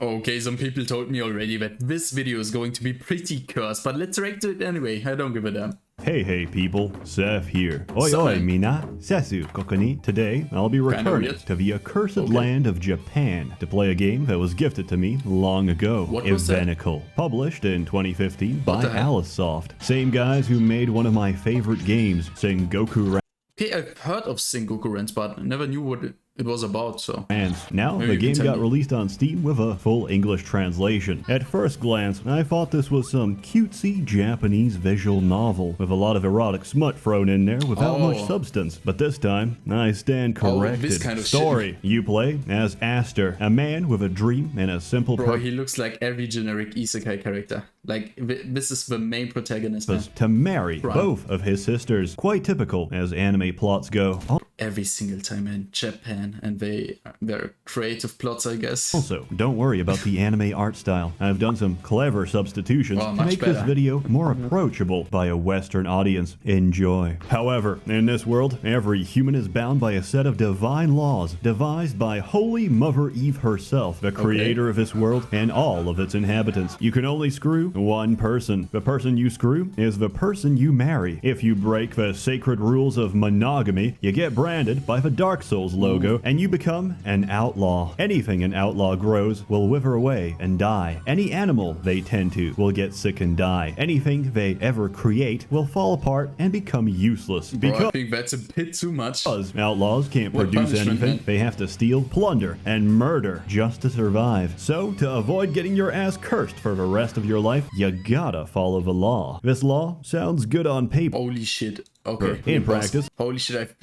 Okay, some people told me already that this video is going to be pretty cursed, but let's react to it anyway. I don't give a damn. Hey people, Seth here. Oi mina, Sethu kokoni. Today, I'll be returning to the accursed land of Japan to play a game that was gifted to me long ago. What was Evenicle, published in 2015 by Alicesoft. Same guys who made one of my favorite games, Sengoku. Okay, I've heard of Sengoku Rants, but I never knew what it was about, so... And now the game got released on Steam with a full English translation. At first glance, I thought this was some cutesy Japanese visual novel with a lot of erotic smut thrown in there without much substance. But this time, I stand corrected. This kind of story. You play as Aster, a man with a dream and a simple Bro, he looks like every generic isekai character. Like, this is the main protagonist, man. To marry both of his sisters. Quite typical as anime plots go. Every single time in Japan, and they're creative plots, I guess. Also, don't worry about the anime art style. I've done some clever substitutions to make this video more approachable by a Western audience. Enjoy. However, in this world, every human is bound by a set of divine laws devised by Holy Mother Eve herself, the creator of this world and all of its inhabitants. You can only screw one person. The person you screw is the person you marry. If you break the sacred rules of monogamy, you get branded by the Dark Souls logo and you become an outlaw. Anything an outlaw grows will wither away and die. Any animal they tend to will get sick and die. Anything they ever create will fall apart and become useless. Bro, I think that's a bit too much. Because outlaws can't produce anything. They have to steal, plunder, and murder just to survive. So, to avoid getting your ass cursed for the rest of your life, you gotta follow the law. This law sounds good on paper. Holy shit. Okay. In practice. Holy shit,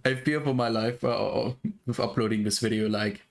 I fear for my life with uploading this video. Like,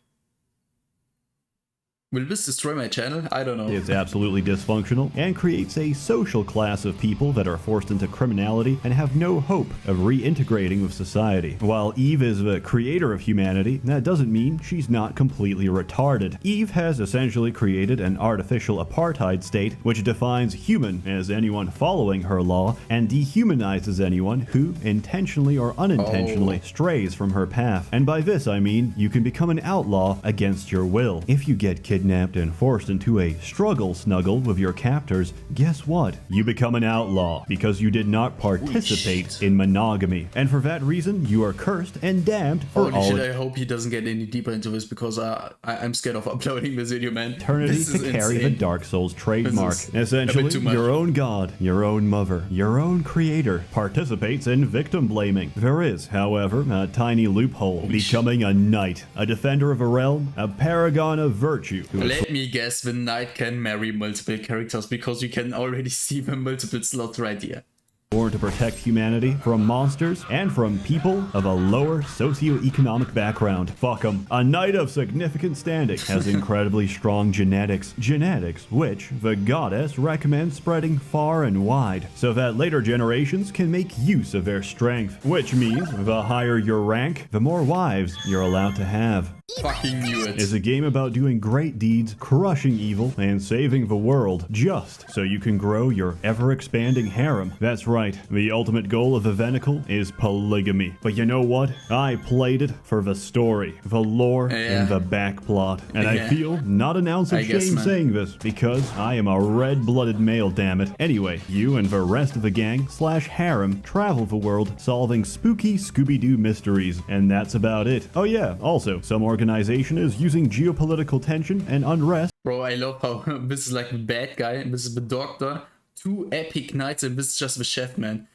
will this destroy my channel? I don't know. It's absolutely dysfunctional and creates a social class of people that are forced into criminality and have no hope of reintegrating with society. While Eve is the creator of humanity, that doesn't mean she's not completely retarded. Eve has essentially created an artificial apartheid state which defines human as anyone following her law and dehumanizes anyone who intentionally or unintentionally strays from her path. And by this I mean you can become an outlaw against your will. If you get kidnapped and forced into a struggle snuggle with your captors, guess what? You become an outlaw because you did not participate in monogamy. And for that reason, you are cursed and damned for all. Holy shit, I hope he doesn't get any deeper into this because I'm scared of uploading this video, man. Eternity to carry the Dark Souls trademark. Essentially, your own god, your own mother, your own creator participates in victim blaming. There is, however, a tiny loophole. Becoming a knight, a defender of a realm, a paragon of virtue. Let me guess, the knight can marry multiple characters because you can already see the multiple slots right here. Born to protect humanity from monsters and from people of a lower socioeconomic background. Fuck 'em. A knight of significant standing has incredibly strong genetics. Genetics which the goddess recommends spreading far and wide so that later generations can make use of their strength. Which means the higher your rank, the more wives you're allowed to have. Fucking knew it. Is a game about doing great deeds, crushing evil, and saving the world, just so you can grow your ever-expanding harem. That's right, the ultimate goal of Evenicle is polygamy. But you know what? I played it for the story, the lore, and the backplot. And I feel not an ounce of shame saying this, because I am a red-blooded male, dammit. Anyway, you and the rest of the gang / harem travel the world solving spooky Scooby-Doo mysteries, and that's about it. Oh yeah, also, some organization is using geopolitical tension and unrest. Bro, I love how this is like the bad guy and this is the doctor. 2 epic knights and this is just the chef, man.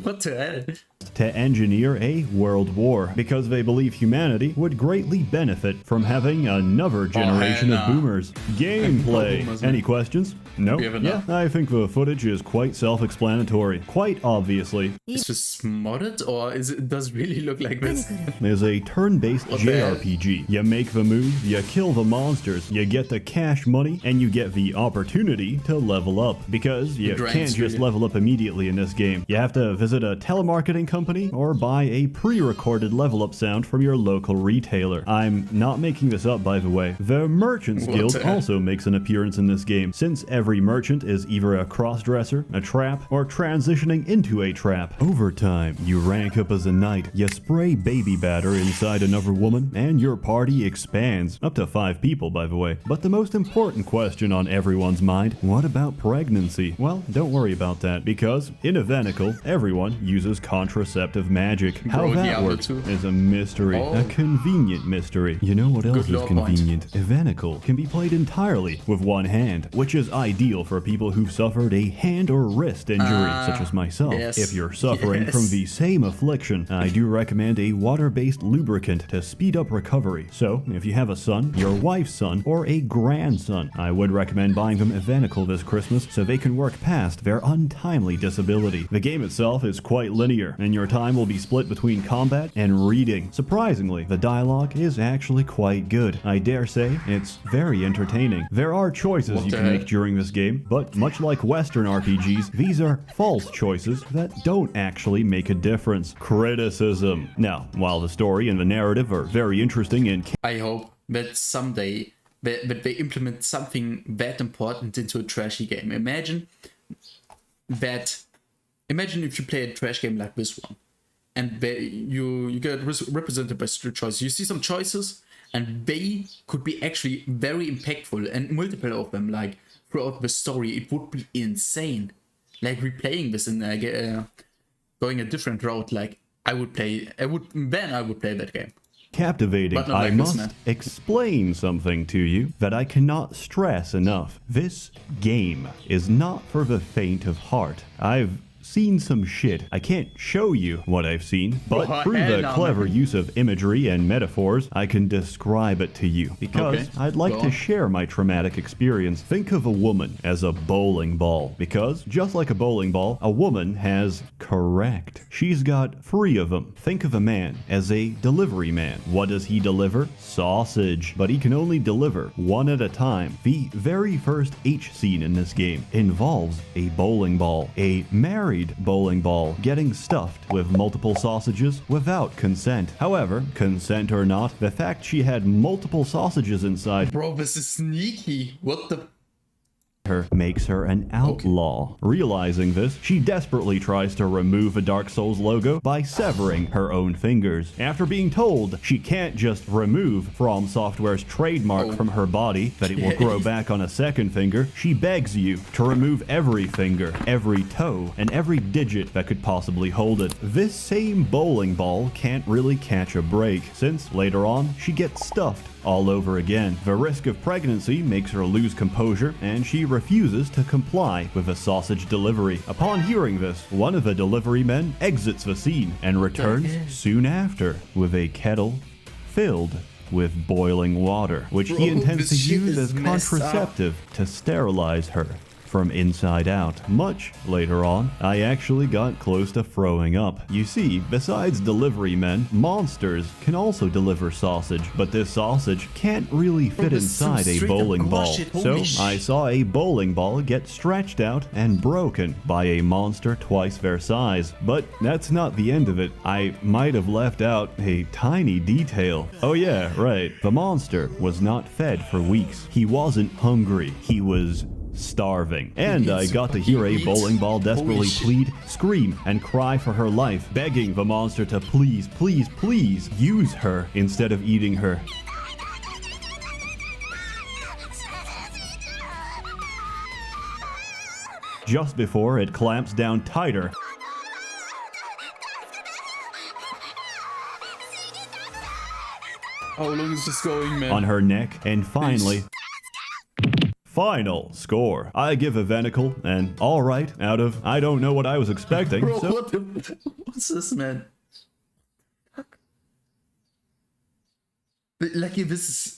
What the hell? To engineer a world war because they believe humanity would greatly benefit from having another generation of boomers. Gameplay. Any questions? No? Yeah, I think the footage is quite self-explanatory. Quite obviously. Is this modded or does it really look like this? Is a turn-based JRPG. You make the move, you kill the monsters, you get the cash money, and you get the opportunity to level up. Because you can't just level up immediately in this game. You have to visit a telemarketing company or buy a pre-recorded level up sound from your local retailer. I'm not making this up, by the way. The Merchants Guild also makes an appearance in this game, since every merchant is either a cross-dresser, a trap, or transitioning into a trap. Over time, you rank up as a knight, you spray baby batter inside another woman, and your party expands. Up to 5 people, by the way. But the most important question on everyone's mind, what about pregnancy? Well, don't worry about that, because in Evenicle, everyone uses contraceptive magic. How that works is a mystery, a convenient mystery. You know what else is convenient? Evenicle can be played entirely with one hand, which is ideal for people who've suffered a hand or wrist injury, such as myself. Yes. If you're suffering from the same affliction, I do recommend a water-based lubricant to speed up recovery. So, if you have a son, your wife's son, or a grandson, I would recommend buying them Evenicle this Christmas so they can work past their untimely disability. The game itself is quite linear, and your time will be split between combat and reading. Surprisingly, the dialogue is actually quite good. I dare say it's very entertaining. There are choices you can make during this game, but much like Western RPGs, these are false choices that don't actually make a difference. Criticism. Now, while the story and the narrative are very interesting and I hope that someday that they implement something that important into a trashy game. Imagine if you play a trash game like this one, and you get represented by street choices. You see some choices, and they could be actually very impactful, and multiple of them, like throughout the story, it would be insane. Like replaying this and going a different route. Like I would play that game. Captivating. I must explain something to you that I cannot stress enough. This game is not for the faint of heart. I've seen some shit. I can't show you what I've seen, but through the clever use of imagery and metaphors, I can describe it to you, because I'd like to share my traumatic experience. Think of a woman as a bowling ball, because just like a bowling ball, a woman has correct. She's got 3 of them. Think of a man as a delivery man. What does he deliver? Sausage. But he can only deliver one at a time. The very first H scene in this game involves a bowling ball, a married bowling ball getting stuffed with multiple sausages without consent. However, consent or not, the fact she had multiple sausages inside Bro, this is sneaky. What the? her makes her an outlaw. Realizing this, she desperately tries to remove a Dark Souls logo by severing her own fingers. After being told she can't just remove From Software's trademark from her body, that it will grow back on a second finger, she begs you to remove every finger, every toe, and every digit that could possibly hold it. This same bowling ball can't really catch a break, since later on she gets stuffed all over again. The risk of pregnancy makes her lose composure, and she refuses to comply with a sausage delivery. Upon hearing this, one of the delivery men exits the scene and returns soon after with a kettle filled with boiling water, which he intends to use as contraceptive to sterilize her from inside out. Much later on, I actually got close to throwing up. You see, besides delivery men, monsters can also deliver sausage, but this sausage can't really fit inside a bowling ball. So I saw a bowling ball get stretched out and broken by a monster twice their size. But that's not the end of it. I might have left out a tiny detail. Oh yeah, right. The monster was not fed for weeks. He wasn't hungry. He was starving. And I got to hear a bowling ball desperately plead, scream, and cry for her life, begging the monster to please, please, please use her instead of eating her. Just before it clamps down tighter, how long is this going, man? On her neck, and finally... Final score. I give Venticle an alright out of I don't know what I was expecting. Bro, So what's this, man? Like, this is...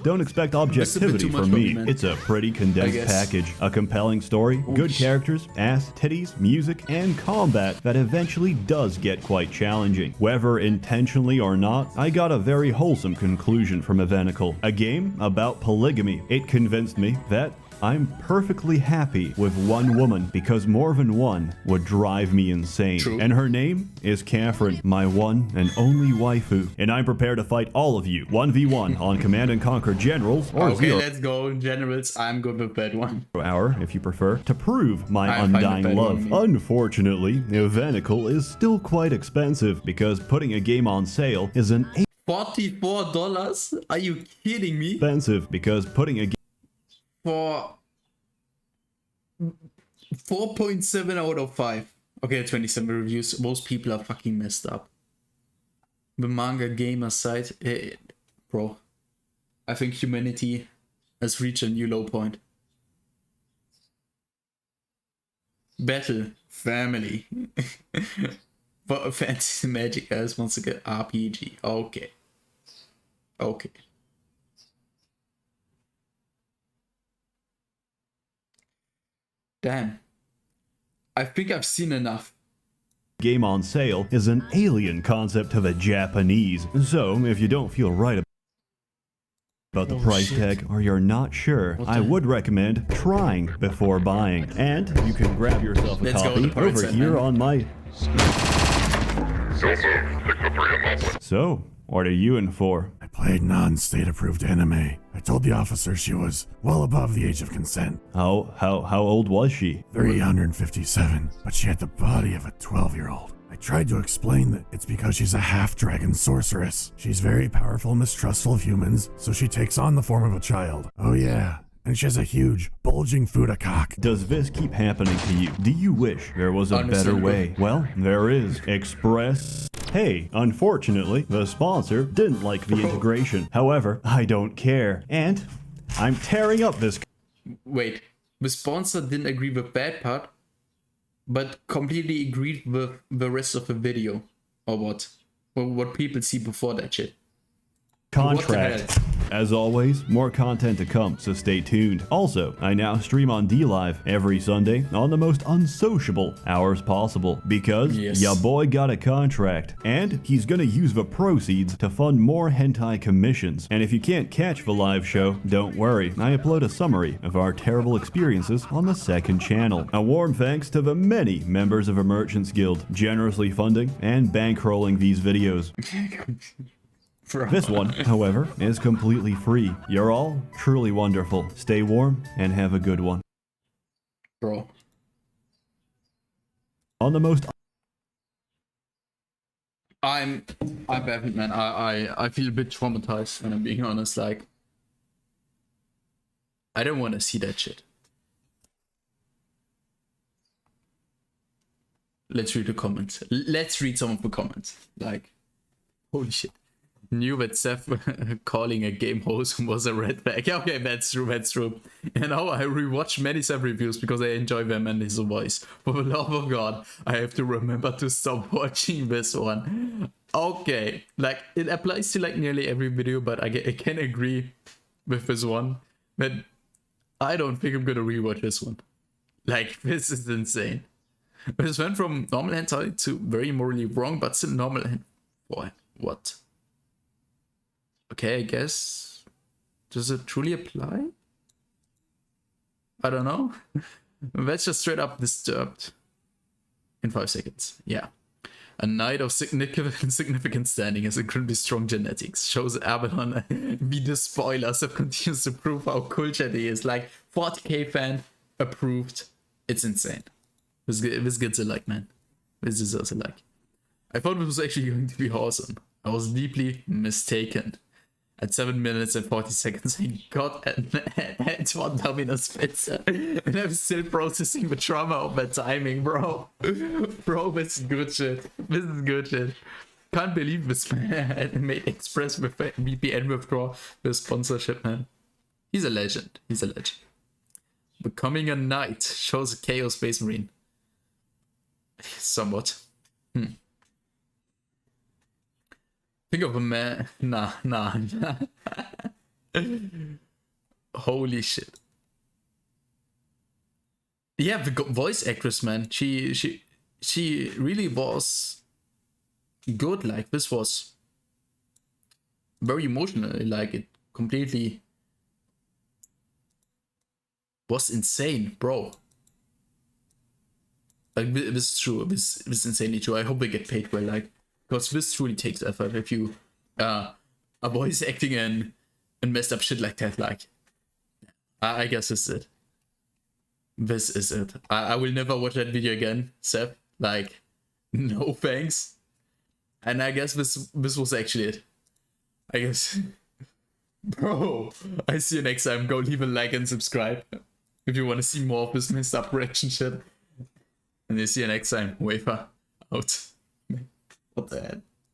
don't expect objectivity from me. It's a pretty condensed package. A compelling story, good characters, ass, titties, music, and combat that eventually does get quite challenging. Whether intentionally or not, I got a very wholesome conclusion from Evenicle. A game about polygamy. It convinced me that I'm perfectly happy with one woman because more than one would drive me insane. True. And her name is Catherine, my one and only waifu. And I'm prepared to fight all of you 1v1 on Command & Conquer Generals or Okay, 0 let's go. Generals, I'm good with that one. hour, if you prefer, to prove my I'm fine with undying that love. one. Unfortunately, Evenicle is still quite expensive because putting a game on sale is an $44? Are you kidding me? expensive because putting a For 4.7 out of 5. Okay, 27 reviews. Most people are fucking messed up. The manga gamer site, bro. I think humanity has reached a new low point. Battle, family. For fantasy magic as once again RPG. Okay. Okay. Damn. I think I've seen enough. game on sale is an alien concept to the Japanese. So, if you don't feel right about the price tag or you're not sure, I would recommend trying before buying. And you can grab yourself a Let's go copy with the parts over then, here man. on my... So, what are you in for? I played non-state approved anime. I told the officer she was well above the age of consent. How old was she? 357, but she had the body of a 12-year-old. I tried to explain that it's because she's a half-dragon sorceress. She's very powerful and mistrustful of humans, so she takes on the form of a child. Oh yeah, and she has a huge, bulging Fuda cock. Does this keep happening to you? Do you wish there was a better Understandable. way? Well, there is. Express. Hey, unfortunately, the sponsor didn't like the integration. However, I don't care. And I'm tearing up this. Wait, the sponsor didn't agree with that part, but completely agreed with the rest of the video, or what? Or what people see before that shit. Contract. What the As always, more content to come, so stay tuned. Also, I now stream on DLive every Sunday on the most unsociable hours possible because Yes. ya boy got a contract and he's gonna use the proceeds to fund more hentai commissions. And if you can't catch the live show, don't worry, I upload a summary of our terrible experiences on the second channel. A warm thanks to the many members of the Merchants Guild generously funding and bankrolling these videos. Bro. This one, however, is completely free. You're all truly wonderful. Stay warm and have a good one. Bro. On the most I'm baffled, man. I feel a bit traumatized when I'm being honest. Like, I don't want to see that shit. Let's read the comments. Let's read some of the comments. Like, holy shit. Knew that Seth calling a game Wholesome was a red flag. Yeah, okay, that's true, that's true. And now I rewatch many Seth reviews because I enjoy them and his voice. For the love of God, I have to remember to stop watching this one. Okay, like, it applies to like nearly every video, but I can agree with this one. But I don't think I'm gonna rewatch this one. Like, this is insane. This went from normal hentai to very morally wrong, but still normal hentai. What? Okay, I guess. Does it truly apply? I don't know. That's just straight up disturbed. In 5 seconds. Yeah. A knight of significant standing has incredibly strong genetics. Shows Abaddon be the spoiler, so continues to prove how cultured he is. Like, 40k fan approved. It's insane. This gets a like, man. This deserves a like. I thought this was actually going to be awesome. I was deeply mistaken. At 7 minutes and 40 seconds, I got Antoine Dominus Spitzer. And I'm still processing the trauma of that timing, bro. Bro, this is good shit. This is good shit. Can't believe this man made Express with VPN withdraw the sponsorship, man. He's a legend. He's a legend. Becoming a knight shows a Chaos Space Marine. Somewhat. Think of a man. Nah. Holy shit. Yeah, the voice actress, man. She really was good. Like, this was very emotional. Like, it completely was insane, bro. Like, this is true. This is insanely true. I hope they get paid well, like, because this truly takes effort. If you are voice acting and messed up shit like that, like, I guess this is it. This is it. I will never watch that video again, Seth. Like, no thanks. And I guess this was actually it. I guess. Bro, I see you next time. Go leave a like and subscribe if you want to see more of this messed up reaction shit. And I see you next time. Wafer out. What the hell?